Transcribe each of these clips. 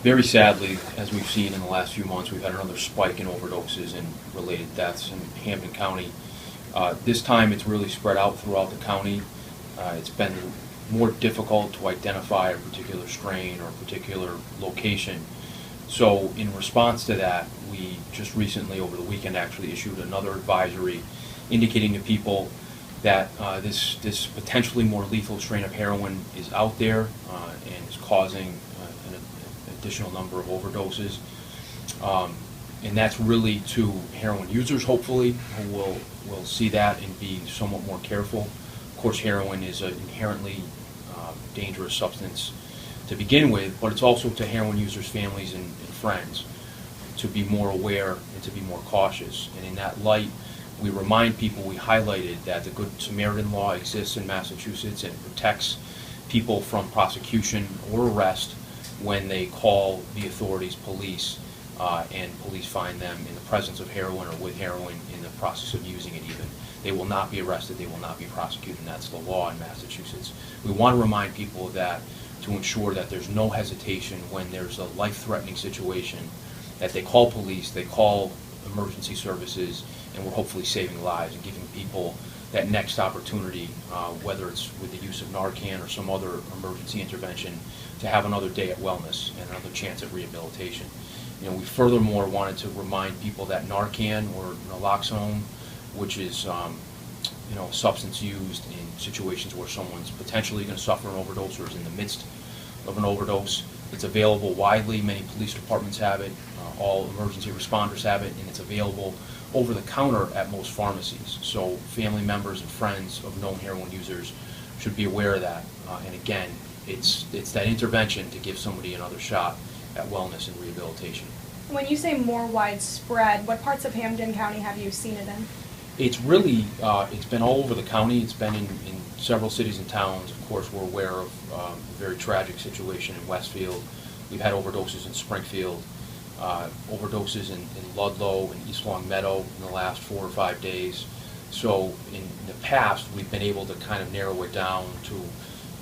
Very sadly, as we've seen in the last few months, we've had another spike in overdoses and related deaths in Hampden County. This time it's really spread out throughout the county. It's been more difficult to identify a particular strain or a particular location. So in response to that, we just recently, over the weekend, actually issued another advisory indicating to people that this potentially more lethal strain of heroin is out there and is causing an additional number of overdoses. And that's really to heroin users, hopefully, who will see that and be somewhat more careful. Of course, heroin is an inherently dangerous substance to begin with, but it's also to heroin users' families and friends to be more aware and to be more cautious. And in that light, we remind people, we highlighted that the Good Samaritan law exists in Massachusetts and protects people from prosecution or arrest when they call the authorities, police, and police find them in the presence of heroin or with heroin in the process of using it even. They will not be arrested, they will not be prosecuted, and that's the law in Massachusetts. We want to remind people of that to ensure that there's no hesitation when there's a life-threatening situation, that they call police, they call emergency services, and we're hopefully saving lives and giving people that next opportunity, whether it's with the use of Narcan or some other emergency intervention, to have another day at wellness and another chance at rehabilitation. You know, we furthermore wanted to remind people that Narcan or naloxone, which is a substance used in situations where someone's potentially going to suffer an overdose or is in the midst of an overdose, it's available widely. Many police departments have it, all emergency responders have it, and it's available over the counter at most pharmacies. So family members and friends of known heroin users should be aware of that. And again, it's that intervention to give somebody another shot at wellness and rehabilitation. When you say more widespread, what parts of Hampden County have you seen it in? It's really, it's been all over the county. It's been in several cities and towns. Of course, we're aware of a very tragic situation in Westfield. We've had overdoses in Springfield, overdoses in Ludlow and East Long Meadow in the last 4 or 5 days. So in the past, we've been able to kind of narrow it down to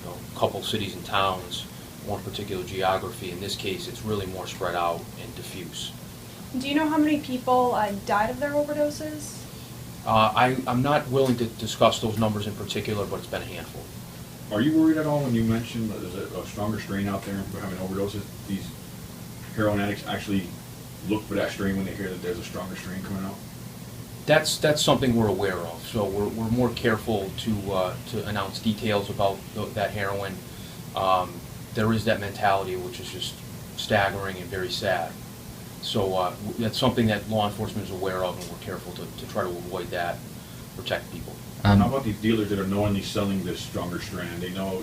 a couple cities and towns, one particular geography. In this case, it's really more spread out and diffuse. Do you know how many people died of their overdoses? I'm not willing to discuss those numbers in particular, but it's been a handful. Are you worried at all when you mentioned that there's a stronger strain out there for having overdoses? These heroin addicts actually look for that strain when they hear that there's a stronger strain coming out? That's something we're aware of. So we're more careful to announce details about that heroin. There is that mentality which is just staggering and very sad. So that's something that law enforcement is aware of, and we're careful to try to avoid that, protect people. How about these dealers that are knowingly selling this stronger strand? They know,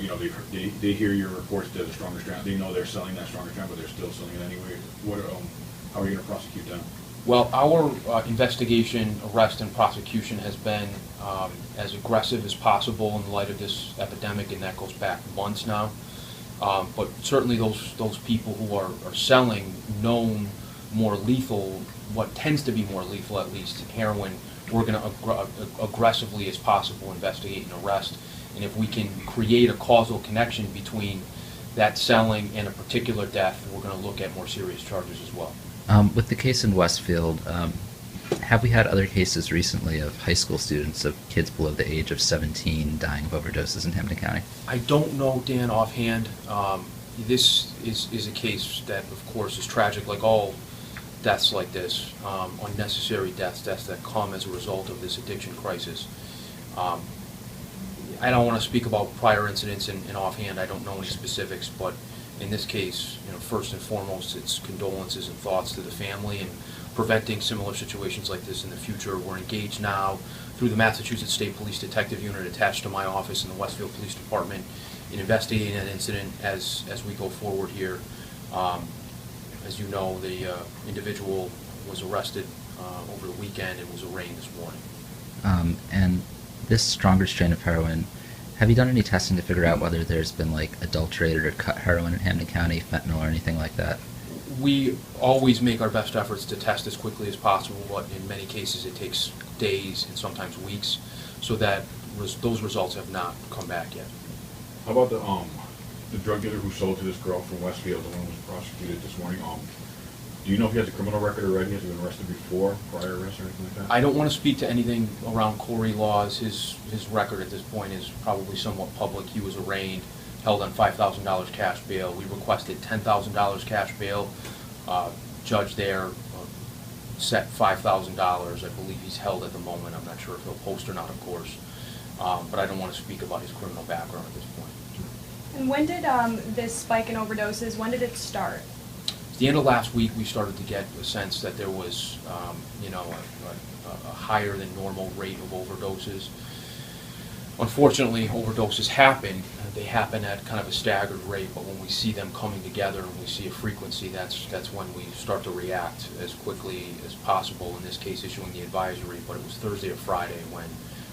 they hear your reports that there's a stronger strand. They know they're selling that stronger strand, but they're still selling it anyway. How are you going to prosecute them? Well, our investigation, arrest, and prosecution has been as aggressive as possible in light of this epidemic, and that goes back months now. But certainly those people who are selling known more lethal, what tends to be more lethal at least, heroin, we're going to aggressively as possible investigate and arrest. And if we can create a causal connection between that selling and a particular death, we're going to look at more serious charges as well. With the case in Westfield, have we had other cases recently of high school students, of kids below the age of 17 dying of overdoses in Hampden County? I don't know, Dan, offhand. This is a case that, of course, is tragic, like all deaths like this, unnecessary deaths that come as a result of this addiction crisis. I don't want to speak about prior incidents, and offhand I don't know any specifics, but in this case, first and foremost, it's condolences and thoughts to the family and preventing similar situations like this in the future. We're engaged now through the Massachusetts State Police Detective Unit attached to my office in the Westfield Police Department in investigating that incident as we go forward here. As you know, the individual was arrested over the weekend and was arraigned this morning. And this stronger strain of heroin, have you done any testing to figure out whether there's been adulterated or cut heroin in Hampden County, fentanyl or anything like that? We always make our best efforts to test as quickly as possible, but in many cases it takes days and sometimes weeks, so that those results have not come back yet. How about the drug dealer who sold to this girl from Westfield, the one who was prosecuted this morning, do you know if he has a criminal record already? Has he been arrested before, prior arrest or anything like that? I don't want to speak to anything around Corey laws. His record at this point is probably somewhat public. He was arraigned, held on $5,000 cash bail. We requested $10,000 cash bail. Judge there set $5,000. I believe he's held at the moment. I'm not sure if he'll post or not, of course. But I don't want to speak about his criminal background at this point. And when did this spike in overdoses, when did it start? At the end of last week, we started to get a sense that there was, a higher than normal rate of overdoses. Unfortunately, overdoses happen. They happen at kind of a staggered rate, but when we see them coming together and we see a frequency, that's when we start to react as quickly as possible, in this case issuing the advisory, but it was Thursday or Friday when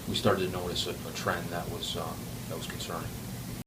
we started to notice a trend that was concerning.